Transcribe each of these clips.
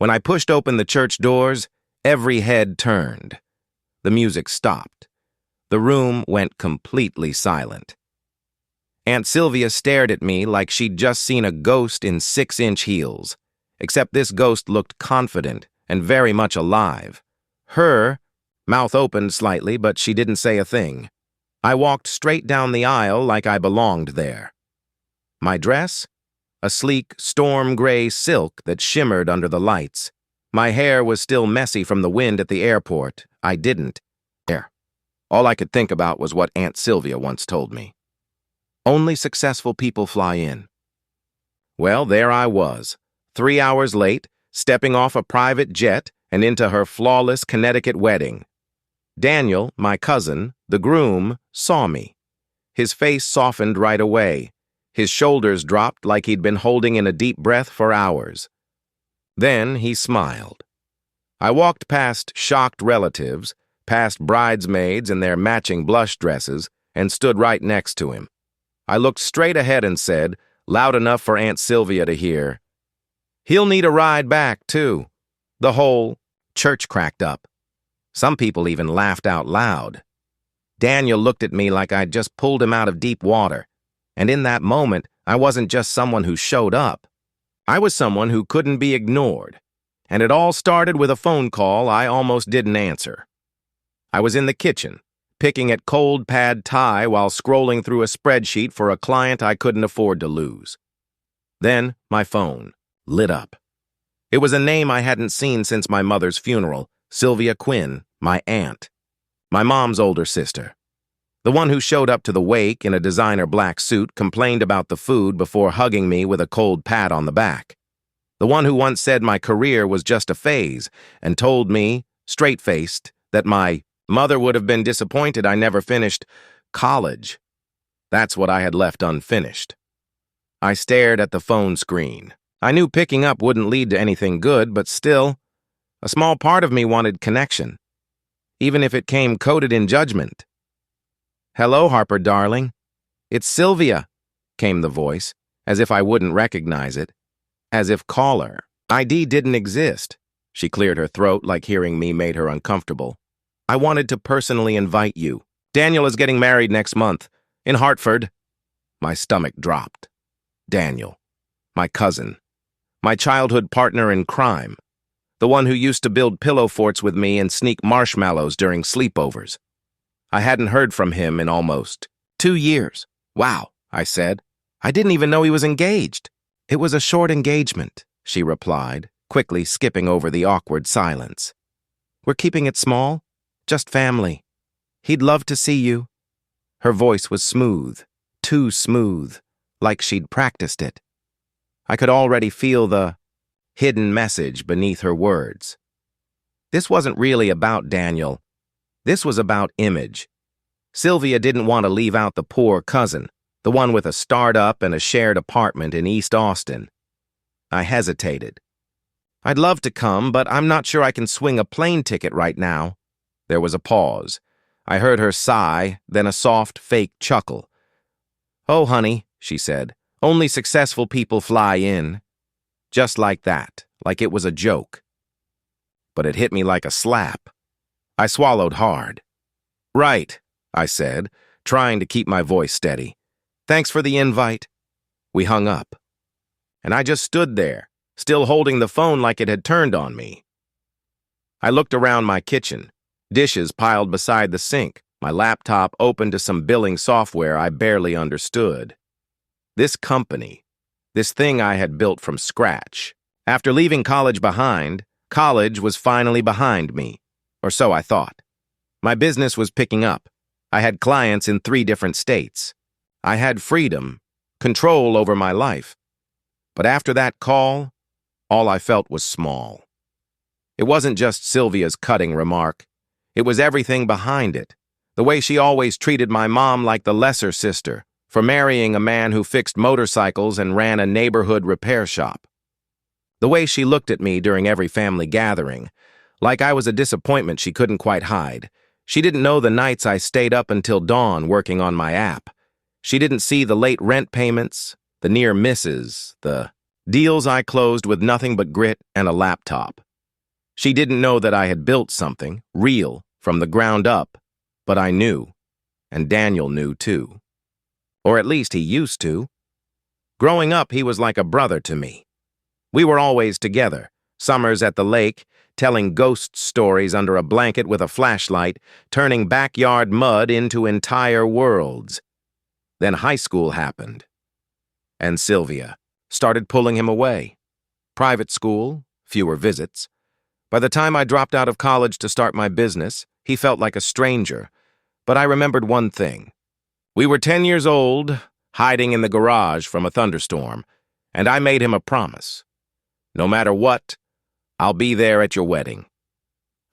When I pushed open the church doors, every head turned. The music stopped. The room went completely silent. Aunt Sylvia stared at me like she'd just seen a ghost in 6-inch heels, except this ghost looked confident and very much alive. Her mouth opened slightly, but she didn't say a thing. I walked straight down the aisle like I belonged there. My dress? A sleek, storm gray silk that shimmered under the lights. My hair was still messy from the wind at the airport. I didn't care. All I could think about was what Aunt Sylvia once told me. Only successful people fly in. Well, there I was, 3 hours late, stepping off a private jet and into her flawless Connecticut wedding. Daniel, my cousin, the groom, saw me. His face softened right away. His shoulders dropped like he'd been holding in a deep breath for hours. Then he smiled. I walked past shocked relatives, past bridesmaids in their matching blush dresses, and stood right next to him. I looked straight ahead and said, loud enough for Aunt Sylvia to hear, "He'll need a ride back, too." The whole church cracked up. Some people even laughed out loud. Daniel looked at me like I'd just pulled him out of deep water. And in that moment, I wasn't just someone who showed up. I was someone who couldn't be ignored. And it all started with a phone call I almost didn't answer. I was in the kitchen, picking at cold pad thai while scrolling through a spreadsheet for a client I couldn't afford to lose. Then my phone lit up. It was a name I hadn't seen since my mother's funeral, Sylvia Quinn, my aunt, my mom's older sister. The one who showed up to the wake in a designer black suit complained about the food before hugging me with a cold pat on the back. The one who once said my career was just a phase and told me, straight-faced, that my mother would have been disappointed I never finished college. That's what I had left unfinished. I stared at the phone screen. I knew picking up wouldn't lead to anything good, but still, a small part of me wanted connection, even if it came coated in judgment. "Hello, Harper, darling. It's Sylvia," came the voice, as if I wouldn't recognize it. As if caller ID didn't exist. She cleared her throat like hearing me made her uncomfortable. "I wanted to personally invite you. Daniel is getting married next month, in Hartford." My stomach dropped. Daniel. My cousin. My childhood partner in crime. The one who used to build pillow forts with me and sneak marshmallows during sleepovers. I hadn't heard from him in almost 2 years. "Wow," I said. "I didn't even know he was engaged." "It was a short engagement," she replied, quickly skipping over the awkward silence. "We're keeping it small, just family. He'd love to see you." Her voice was smooth, too smooth, like she'd practiced it. I could already feel the hidden message beneath her words. This wasn't really about Daniel. This was about image. Sylvia didn't want to leave out the poor cousin, the one with a startup and a shared apartment in East Austin. I hesitated. "I'd love to come, but I'm not sure I can swing a plane ticket right now." There was a pause. I heard her sigh, then a soft, fake chuckle. "Oh, honey," she said, "only successful people fly in." Just like that, like it was a joke. But it hit me like a slap. I swallowed hard. "Right," I said, trying to keep my voice steady. "Thanks for the invite." We hung up. And I just stood there, still holding the phone like it had turned on me. I looked around my kitchen, dishes piled beside the sink, my laptop open to some billing software I barely understood. This company, this thing I had built from scratch. After leaving college behind, college was finally behind me. Or so I thought. My business was picking up. I had clients in 3 different states. I had freedom, control over my life. But after that call, all I felt was small. It wasn't just Sylvia's cutting remark. It was everything behind it. The way she always treated my mom like the lesser sister, for marrying a man who fixed motorcycles and ran a neighborhood repair shop. The way she looked at me during every family gathering, like I was a disappointment she couldn't quite hide. She didn't know the nights I stayed up until dawn working on my app. She didn't see the late rent payments, the near misses, the Deals I closed with nothing but grit and a laptop. She didn't know that I had built something, real, from the ground up, but I knew, and Daniel knew too. Or at least he used to. Growing up, he was like a brother to me. We were always together, summers at the lake, telling ghost stories under a blanket with a flashlight, turning backyard mud into entire worlds. Then high school happened. And Sylvia started pulling him away. Private school, fewer visits. By the time I dropped out of college to start my business, he felt like a stranger. But I remembered one thing. We were 10 years old, hiding in the garage from a thunderstorm, and I made him a promise. No matter what, I'll be there at your wedding.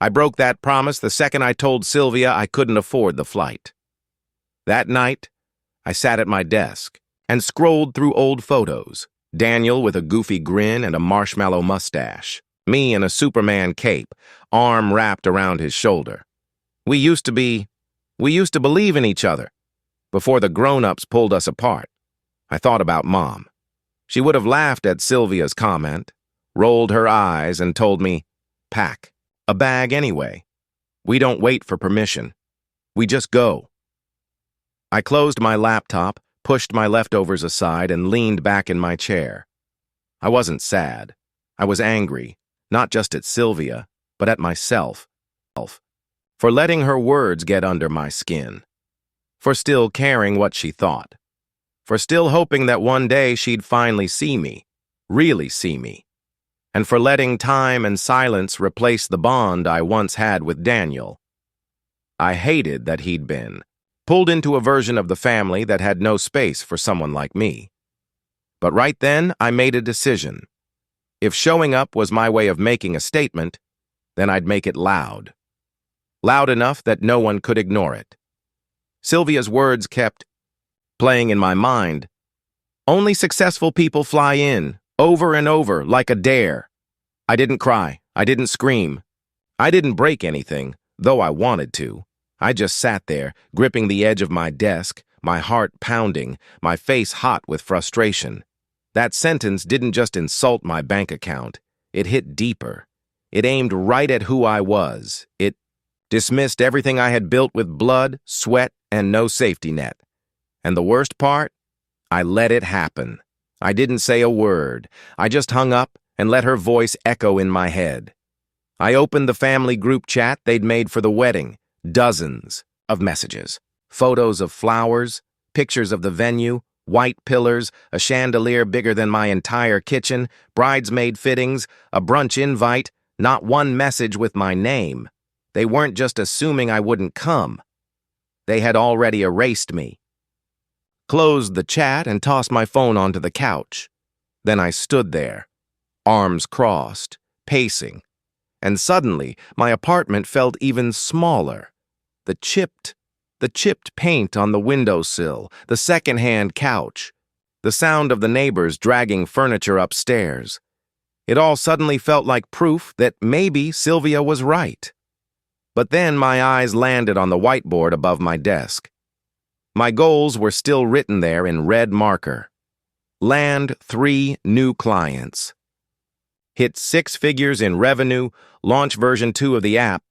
I broke that promise the second I told Sylvia I couldn't afford the flight. That night, I sat at my desk and scrolled through old photos. Daniel with a goofy grin and a marshmallow mustache. Me in a Superman cape, arm wrapped around his shoulder. We used to believe in each other before the grown-ups pulled us apart. I thought about Mom. She would have laughed at Sylvia's comment, rolled her eyes, and told me, "Pack a bag anyway. We don't wait for permission. We just go." I closed my laptop, pushed my leftovers aside, and leaned back in my chair. I wasn't sad. I was angry, not just at Sylvia, but at myself, for letting her words get under my skin, for still caring what she thought, for still hoping that one day she'd finally see me, really see me, and for letting time and silence replace the bond I once had with Daniel. I hated that he'd been pulled into a version of the family that had no space for someone like me. But right then, I made a decision. If showing up was my way of making a statement, then I'd make it loud. Loud enough that no one could ignore it. Sylvia's words kept playing in my mind. Only successful people fly in, over and over, like a dare. I didn't cry. I didn't scream. I didn't break anything, though I wanted to. I just sat there, gripping the edge of my desk, my heart pounding, my face hot with frustration. That sentence didn't just insult my bank account. It hit deeper. It aimed right at who I was. It dismissed everything I had built with blood, sweat, and no safety net. And the worst part? I let it happen. I didn't say a word. I just hung up and let her voice echo in my head. I opened the family group chat they'd made for the wedding. Dozens of messages. Photos of flowers, pictures of the venue, white pillars, a chandelier bigger than my entire kitchen, bridesmaid fittings, a brunch invite, not one message with my name. They weren't just assuming I wouldn't come. They had already erased me. Closed the chat and tossed my phone onto the couch. Then I stood there, arms crossed, pacing, and suddenly my apartment felt even smaller. The chipped paint on the windowsill, the secondhand couch, the sound of the neighbors dragging furniture upstairs. It all suddenly felt like proof that maybe Sylvia was right. But then my eyes landed on the whiteboard above my desk. My goals were still written there in red marker. Land 3 new clients. Hit 6 figures in revenue, launch version 2 of the app.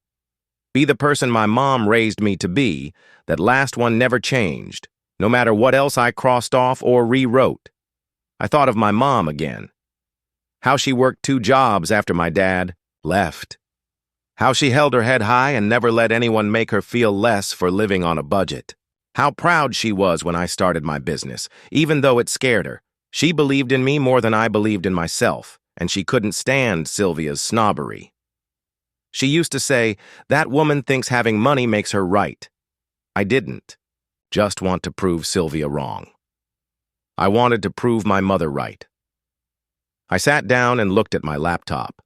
Be the person my mom raised me to be. That last one never changed, no matter what else I crossed off or rewrote. I thought of my mom again. How she worked 2 jobs after my dad left. How she held her head high and never let anyone make her feel less for living on a budget. How proud she was when I started my business, even though it scared her. She believed in me more than I believed in myself, and she couldn't stand Sylvia's snobbery. She used to say, "That woman thinks having money makes her right." I didn't just want to prove Sylvia wrong. I wanted to prove my mother right. I sat down and looked at my laptop.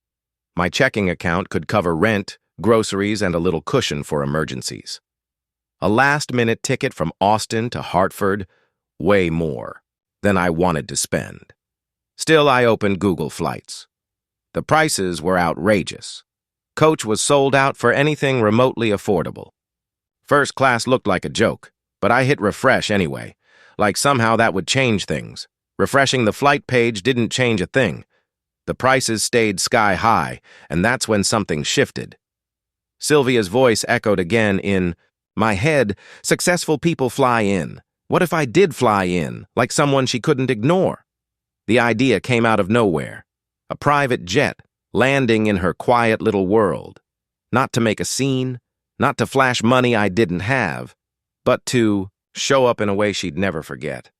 My checking account could cover rent, groceries, and a little cushion for emergencies. A last-minute ticket from Austin to Hartford, way more than I wanted to spend. Still, I opened Google Flights. The prices were outrageous. Coach was sold out for anything remotely affordable. First class looked like a joke, but I hit refresh anyway, like somehow that would change things. Refreshing the flight page didn't change a thing. The prices stayed sky high, and that's when something shifted. Sylvia's voice echoed again in my head. Successful people fly in. What if I did fly in, like someone she couldn't ignore? The idea came out of nowhere. A private jet, landing in her quiet little world. Not to make a scene, not to flash money I didn't have, but to show up in a way she'd never forget.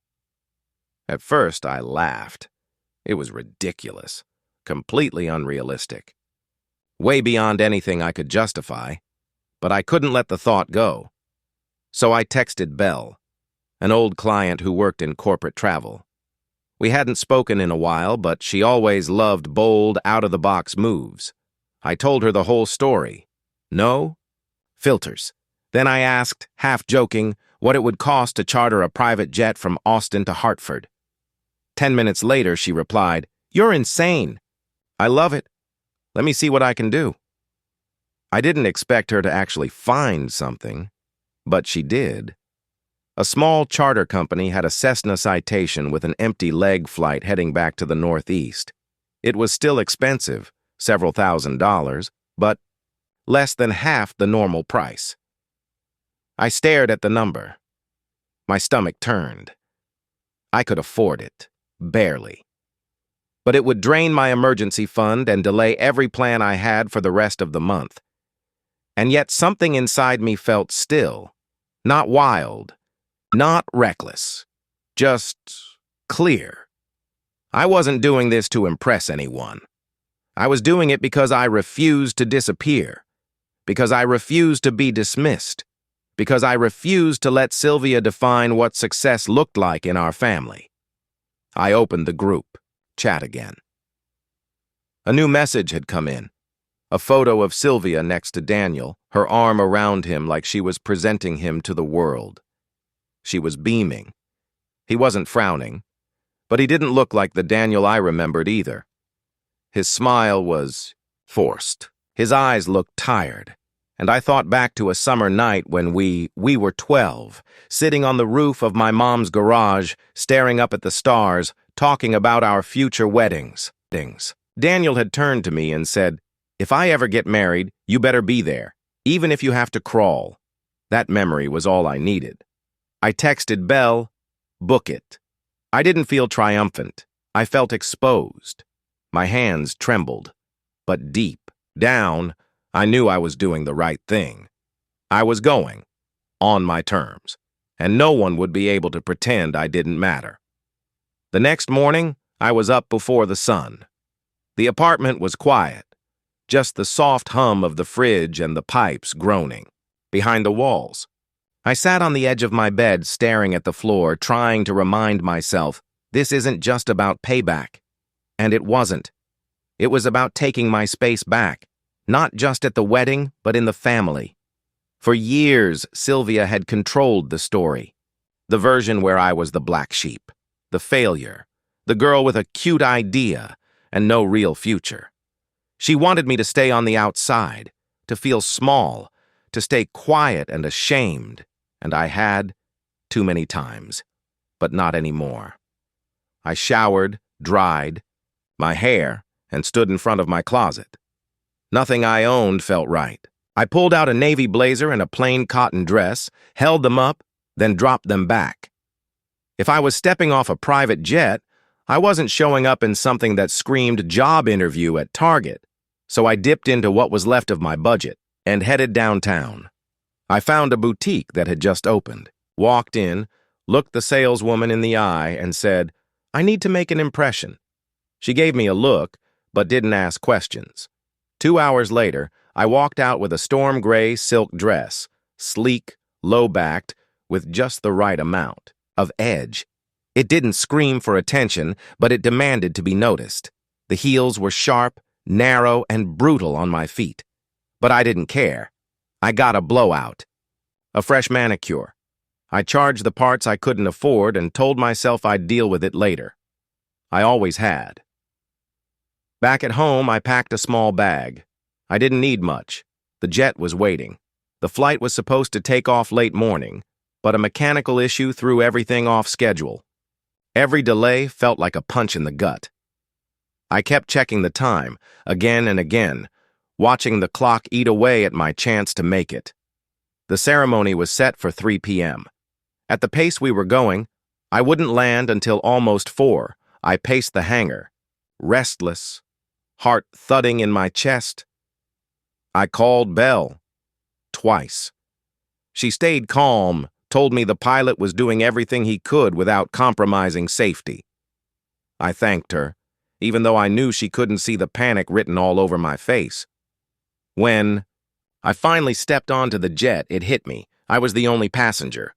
At first, I laughed. It was ridiculous, completely unrealistic. Way beyond anything I could justify, but I couldn't let the thought go. So I texted Belle, an old client who worked in corporate travel. We hadn't spoken in a while, but she always loved bold, out-of-the-box moves. I told her the whole story. No? Filters. Then I asked, half joking, what it would cost to charter a private jet from Austin to Hartford. 10 minutes later, she replied, "You're insane." I love it. Let me see what I can do. I didn't expect her to actually find something, but she did. A small charter company had a Cessna Citation with an empty leg flight heading back to the Northeast. It was still expensive, several $1,000s, but less than half the normal price. I stared at the number. My stomach turned. I could afford it, barely. But it would drain my emergency fund and delay every plan I had for the rest of the month. And yet something inside me felt still, not wild, not reckless, just clear. I wasn't doing this to impress anyone. I was doing it because I refused to disappear, because I refused to be dismissed, because I refused to let Sylvia define what success looked like in our family. I opened the group. Chat again. A new message had come in. A photo of Sylvia next to Daniel, her arm around him like she was presenting him to the world. She was beaming. He wasn't frowning, but he didn't look like the Daniel I remembered either. His smile was forced. His eyes looked tired, and I thought back to a summer night when we were 12, sitting on the roof of my mom's garage, staring up at the stars, talking about our future weddings. Daniel had turned to me and said, "If I ever get married, you better be there, even if you have to crawl." That memory was all I needed. I texted Belle, "Book it." I didn't feel triumphant. I felt exposed. My hands trembled. But deep down, I knew I was doing the right thing. I was going, on my terms, and no one would be able to pretend I didn't matter. The next morning, I was up before the sun. The apartment was quiet, just the soft hum of the fridge and the pipes groaning. Behind the walls, I sat on the edge of my bed staring at the floor, trying to remind myself, this isn't just about payback. And it wasn't. It was about taking my space back, not just at the wedding, but in the family. For years, Sylvia had controlled the story, the version where I was the black sheep. The failure, the girl with a cute idea and no real future. She wanted me to stay on the outside, to feel small, to stay quiet and ashamed, and I had, too many times, but not anymore. I showered, dried my hair, and stood in front of my closet. Nothing I owned felt right. I pulled out a navy blazer and a plain cotton dress, held them up, then dropped them back. If I was stepping off a private jet, I wasn't showing up in something that screamed job interview at Target, so I dipped into what was left of my budget and headed downtown. I found a boutique that had just opened, walked in, looked the saleswoman in the eye, and said, "I need to make an impression." She gave me a look, but didn't ask questions. 2 hours later, I walked out with a storm gray silk dress, sleek, low-backed, with just the right amount of edge. It didn't scream for attention, but it demanded to be noticed. The heels were sharp, narrow, and brutal on my feet. But I didn't care. I got a blowout. A fresh manicure. I charged the parts I couldn't afford and told myself I'd deal with it later. I always had. Back at home, I packed a small bag. I didn't need much. The jet was waiting. The flight was supposed to take off late morning, but a mechanical issue threw everything off schedule. Every delay felt like a punch in the gut. I kept checking the time, again and again, watching the clock eat away at my chance to make it. The ceremony was set for 3 p.m. At the pace we were going, I wouldn't land until almost 4. I paced the hangar, restless, heart thudding in my chest. I called Belle, twice. She stayed calm, told me the pilot was doing everything he could without compromising safety. I thanked her, even though I knew she couldn't see the panic written all over my face. When I finally stepped onto the jet, it hit me. I was the only passenger.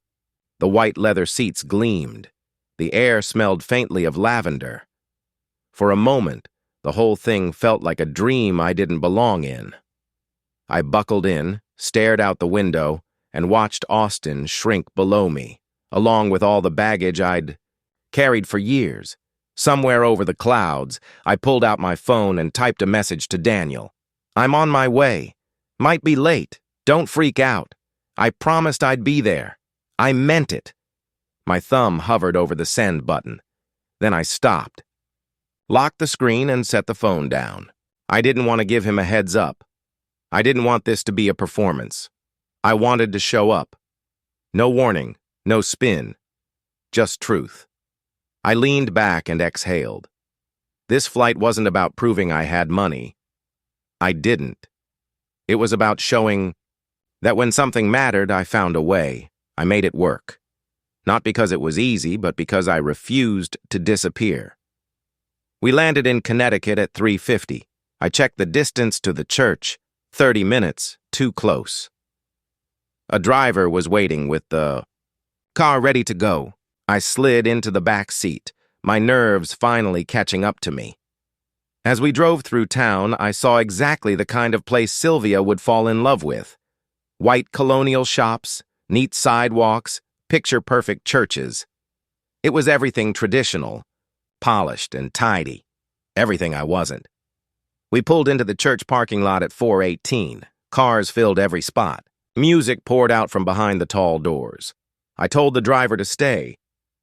The white leather seats gleamed. The air smelled faintly of lavender. For a moment, the whole thing felt like a dream I didn't belong in. I buckled in, stared out the window, and watched Austin shrink below me, along with all the baggage I'd carried for years. Somewhere over the clouds, I pulled out my phone and typed a message to Daniel. "I'm on my way. Might be late. Don't freak out. I promised I'd be there. I meant it." My thumb hovered over the send button. Then I stopped, locked the screen, and set the phone down. I didn't want to give him a heads up. I didn't want this to be a performance. I wanted to show up. No warning, no spin, just truth. I leaned back and exhaled. This flight wasn't about proving I had money. I didn't. It was about showing that when something mattered, I found a way. I made it work. Not because it was easy, but because I refused to disappear. We landed in Connecticut at 3:50. I checked the distance to the church. 30 minutes, too close. A driver was waiting with the car ready to go. I slid into the back seat, my nerves finally catching up to me. As we drove through town, I saw exactly the kind of place Sylvia would fall in love with. White colonial shops, neat sidewalks, picture-perfect churches. It was everything traditional, polished and tidy. Everything I wasn't. We pulled into the church parking lot at 4:18. Cars filled every spot. Music poured out from behind the tall doors. I told the driver to stay.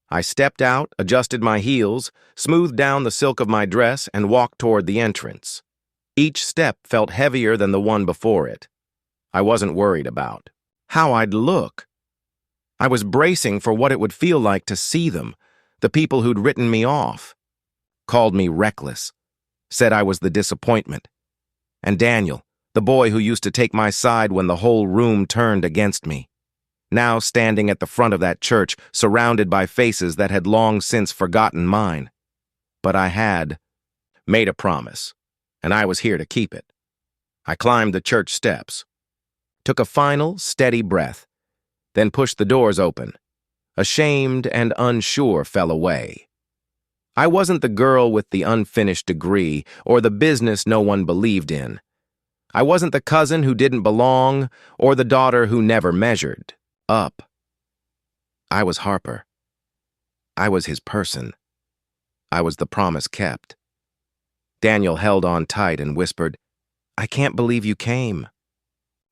I stepped out, adjusted my heels, smoothed down the silk of my dress, and walked toward the entrance. Each step felt heavier than the one before it. I wasn't worried about how I'd look. I was bracing for what it would feel like to see them, the people who'd written me off, called me reckless, said I was the disappointment. And Daniel, the boy who used to take my side when the whole room turned against me. Now standing at the front of that church, surrounded by faces that had long since forgotten mine. But I had made a promise, and I was here to keep it. I climbed the church steps, took a final, steady breath, then pushed the doors open. Ashamed and unsure fell away. I wasn't the girl with the unfinished degree or the business no one believed in. I wasn't the cousin who didn't belong or the daughter who never measured up. I was Harper. I was his person. I was the promise kept. Daniel held on tight and whispered, "I can't believe you came."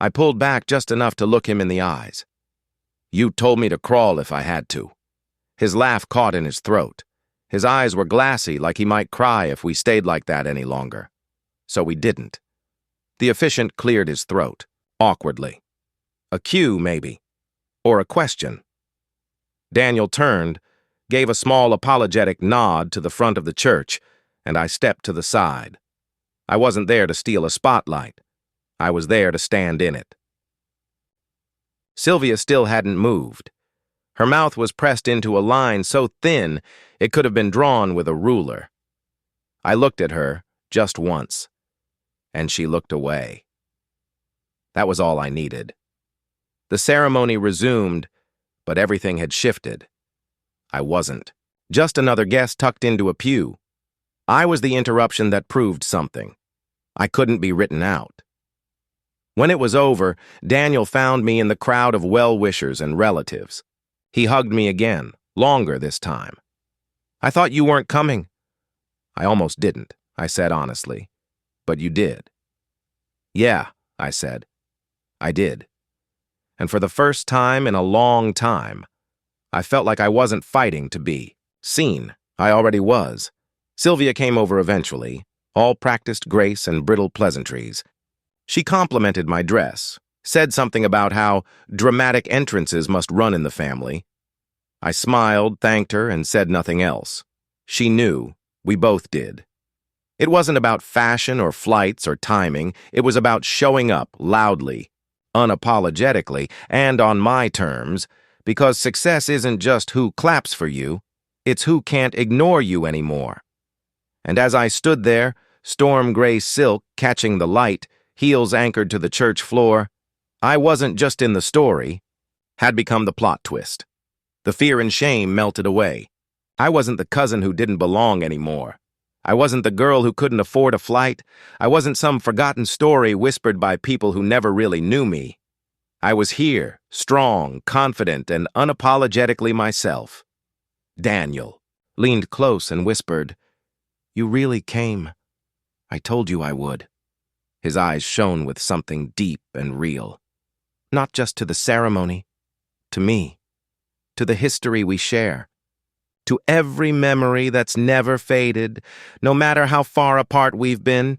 I pulled back just enough to look him in the eyes. "You told me to crawl if I had to." His laugh caught in his throat. His eyes were glassy, like he might cry if we stayed like that any longer. So we didn't. The officiant cleared his throat, awkwardly. A cue, maybe. Or a question. Daniel turned, gave a small apologetic nod to the front of the church, and I stepped to the side. I wasn't there to steal a spotlight. I was there to stand in it. Sylvia still hadn't moved. Her mouth was pressed into a line so thin it could have been drawn with a ruler. I looked at her just once, and she looked away. That was all I needed. The ceremony resumed, but everything had shifted. I wasn't. Just another guest tucked into a pew. I was the interruption that proved something. I couldn't be written out. When it was over, Daniel found me in the crowd of well-wishers and relatives. He hugged me again, longer this time. "I thought you weren't coming." "I almost didn't," I said honestly. "But you did." "Yeah," I said. "I did." And for the first time in a long time, I felt like I wasn't fighting to be. Seen. I already was. Sylvia came over eventually, all practiced grace and brittle pleasantries. She complimented my dress, said something about how dramatic entrances must run in the family. I smiled, thanked her, and said nothing else. She knew. We both did. It wasn't about fashion or flights or timing. It was about showing up loudly, unapologetically, and on my terms, because success isn't just who claps for you, it's who can't ignore you anymore. And as I stood there, storm gray silk catching the light, heels anchored to the church floor, I wasn't just in the story, had become the plot twist. The fear and shame melted away. I wasn't the cousin who didn't belong anymore. I wasn't the girl who couldn't afford a flight. I wasn't some forgotten story whispered by people who never really knew me. I was here, strong, confident, and unapologetically myself. Daniel leaned close and whispered, "You really came. I told you I would." His eyes shone with something deep and real. Not just to the ceremony, to me, to the history we share, to every memory that's never faded, no matter how far apart we've been.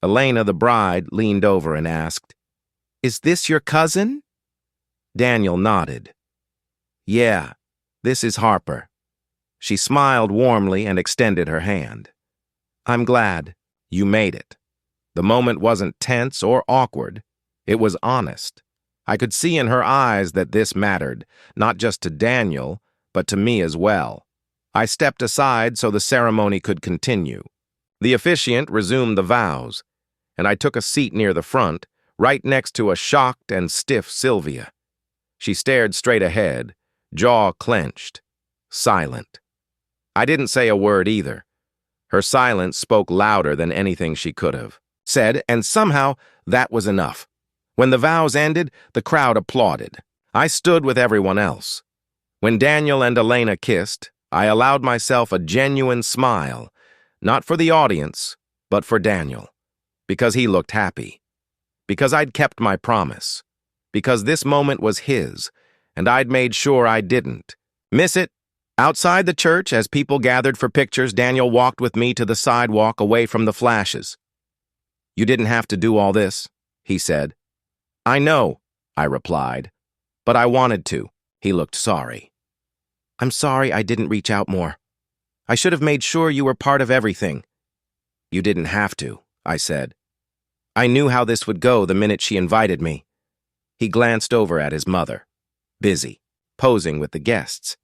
Elena, the bride, leaned over and asked, "Is this your cousin?" Daniel nodded. "Yeah, this is Harper." She smiled warmly and extended her hand. "I'm glad you made it." The moment wasn't tense or awkward. It was honest. I could see in her eyes that this mattered, not just to Daniel, but to me as well. I stepped aside so the ceremony could continue. The officiant resumed the vows, and I took a seat near the front, right next to a shocked and stiff Sylvia. She stared straight ahead, jaw clenched, silent. I didn't say a word either. Her silence spoke louder than anything she could have said, and somehow that was enough. When the vows ended, the crowd applauded. I stood with everyone else. When Daniel and Elena kissed, I allowed myself a genuine smile, not for the audience, but for Daniel, because he looked happy, because I'd kept my promise, because this moment was his, and I'd made sure I didn't miss it. Outside the church, as people gathered for pictures, Daniel walked with me to the sidewalk away from the flashes. "You didn't have to do all this," he said. "I know," I replied, "but I wanted to." He looked sorry. "I'm sorry I didn't reach out more. I should have made sure you were part of everything." "You didn't have to," I said. "I knew how this would go the minute she invited me." He glanced over at his mother, busy, posing with the guests.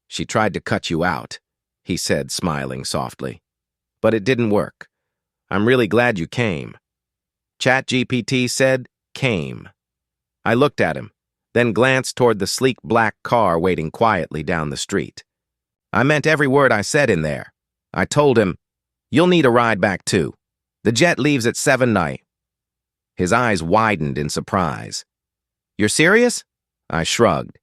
"She tried to cut you out," he said, smiling softly. "But it didn't work. I'm really glad you came." ChatGPT said, "came." I looked at him, then glanced toward the sleek black car waiting quietly down the street. I meant every word I said in there. I told him, "You'll need a ride back too. The jet leaves at 7 night." His eyes widened in surprise. "You're serious?" I shrugged.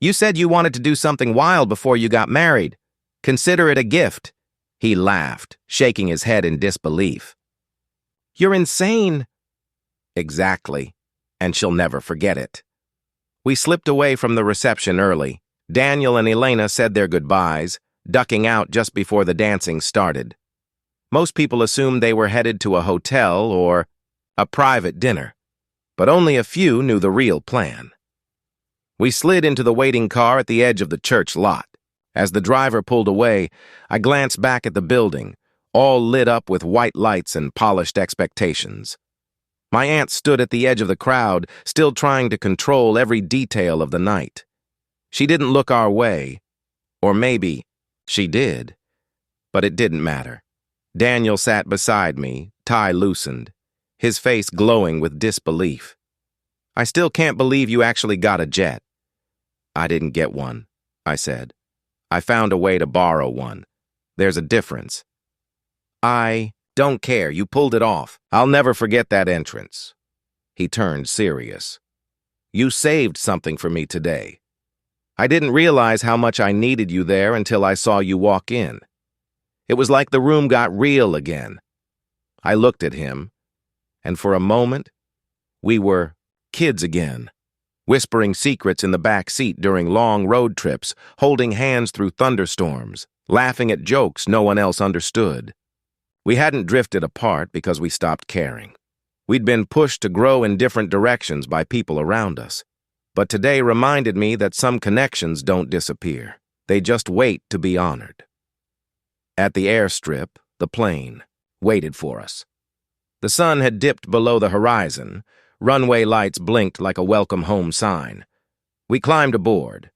"You said you wanted to do something wild before you got married. Consider it a gift." He laughed, shaking his head in disbelief. "You're insane." "Exactly, and she'll never forget it." We slipped away from the reception early. Daniel and Elena said their goodbyes, ducking out just before the dancing started. Most people assumed they were headed to a hotel or a private dinner, but only a few knew the real plan. We slid into the waiting car at the edge of the church lot. As the driver pulled away, I glanced back at the building, all lit up with white lights and polished expectations. My aunt stood at the edge of the crowd, still trying to control every detail of the night. She didn't look our way, or maybe she did, but it didn't matter. Daniel sat beside me, tie loosened, his face glowing with disbelief. "I still can't believe you actually got a jet." "I didn't get one," I said. "I found a way to borrow one. There's a difference." "I don't care. You pulled it off. I'll never forget that entrance." He turned serious. "You saved something for me today. I didn't realize how much I needed you there until I saw you walk in. It was like the room got real again." I looked at him, and for a moment, we were kids again. whispering secrets in the back seat during long road trips, holding hands through thunderstorms, laughing at jokes no one else understood. We hadn't drifted apart because we stopped caring. We'd been pushed to grow in different directions by people around us. But today reminded me that some connections don't disappear. They just wait to be honored. At the airstrip, the plane waited for us. The sun had dipped below the horizon. Runway lights blinked like a welcome home sign. We climbed aboard.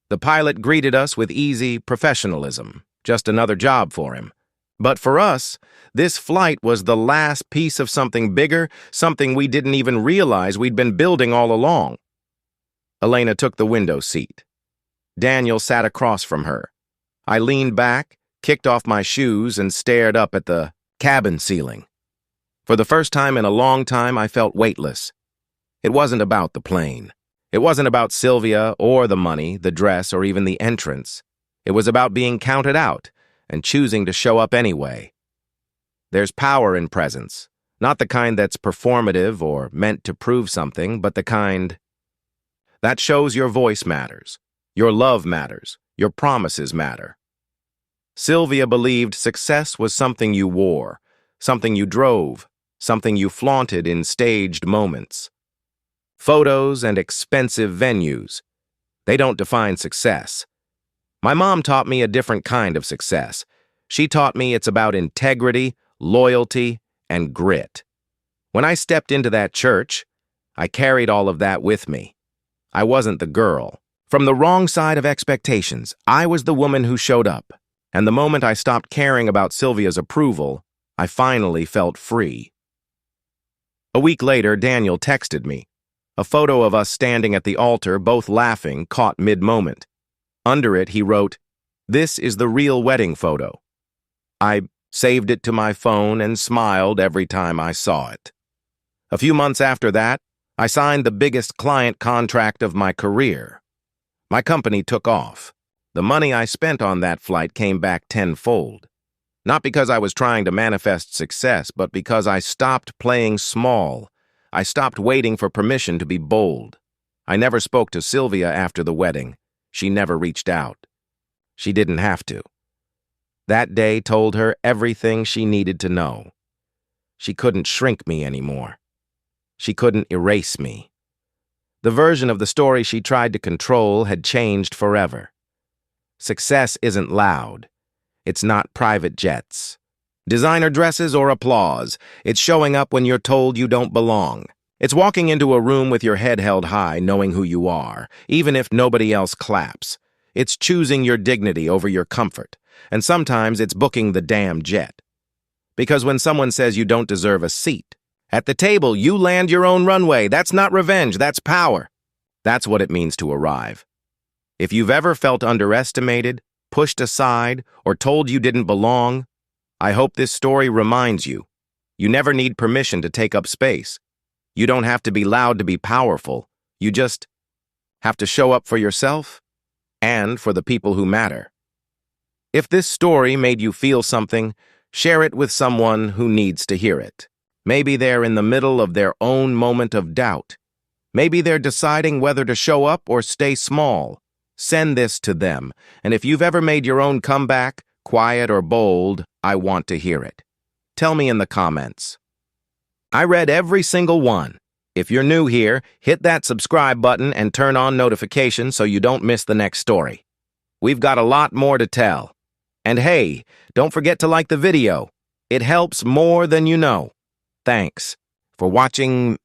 The pilot greeted us with easy professionalism, just another job for him. But for us, this flight was the last piece of something bigger, something we didn't even realize we'd been building all along. Elena took the window seat. Daniel sat across from her. I leaned back, kicked off my shoes, and stared up at the cabin ceiling. For the first time in a long time, I felt weightless. It wasn't about the plane. It wasn't about Sylvia or the money, the dress, or even the entrance. It was about being counted out and choosing to show up anyway. There's power in presence, not the kind that's performative or meant to prove something, but the kind that shows your voice matters, your love matters, your promises matter. Sylvia believed success was something you wore, something you drove, something you flaunted in staged moments. Photos and expensive venues, they don't define success. My mom taught me a different kind of success. She taught me it's about integrity, loyalty, and grit. When I stepped into that church, I carried all of that with me. I wasn't the girl. From the wrong side of expectations, I was the woman who showed up. And the moment I stopped caring about Sylvia's approval, I finally felt free. A week later, Daniel texted me. A photo of us standing at the altar, both laughing, caught mid-moment. Under it, he wrote, "This is the real wedding photo." I saved it to my phone and smiled every time I saw it. A few months after that, I signed the biggest client contract of my career. My company took off. The money I spent on that flight came back tenfold. Not because I was trying to manifest success, but because I stopped playing small. I stopped waiting for permission to be bold. I never spoke to Sylvia after the wedding. She never reached out. She didn't have to. That day told her everything she needed to know. She couldn't shrink me anymore. She couldn't erase me. The version of the story she tried to control had changed forever. Success isn't loud. It's not private jets, designer dresses, or applause. It's showing up when you're told you don't belong. It's walking into a room with your head held high, knowing who you are, even if nobody else claps. It's choosing your dignity over your comfort. And sometimes it's booking the damn jet. Because when someone says you don't deserve a seat, at the table, you land your own runway. That's not revenge, that's power. That's what it means to arrive. If you've ever felt underestimated, pushed aside, or told you didn't belong, I hope this story reminds you. You never need permission to take up space. You don't have to be loud to be powerful. You just have to show up for yourself and for the people who matter. If this story made you feel something, share it with someone who needs to hear it. Maybe they're in the middle of their own moment of doubt. Maybe they're deciding whether to show up or stay small. Send this to them, and if you've ever made your own comeback, quiet or bold, I want to hear it. Tell me in the comments. I read every single one. If you're new here, hit that subscribe button and turn on notifications so you don't miss the next story. We've got a lot more to tell. And hey, don't forget to like the video. It helps more than you know. Thanks for watching.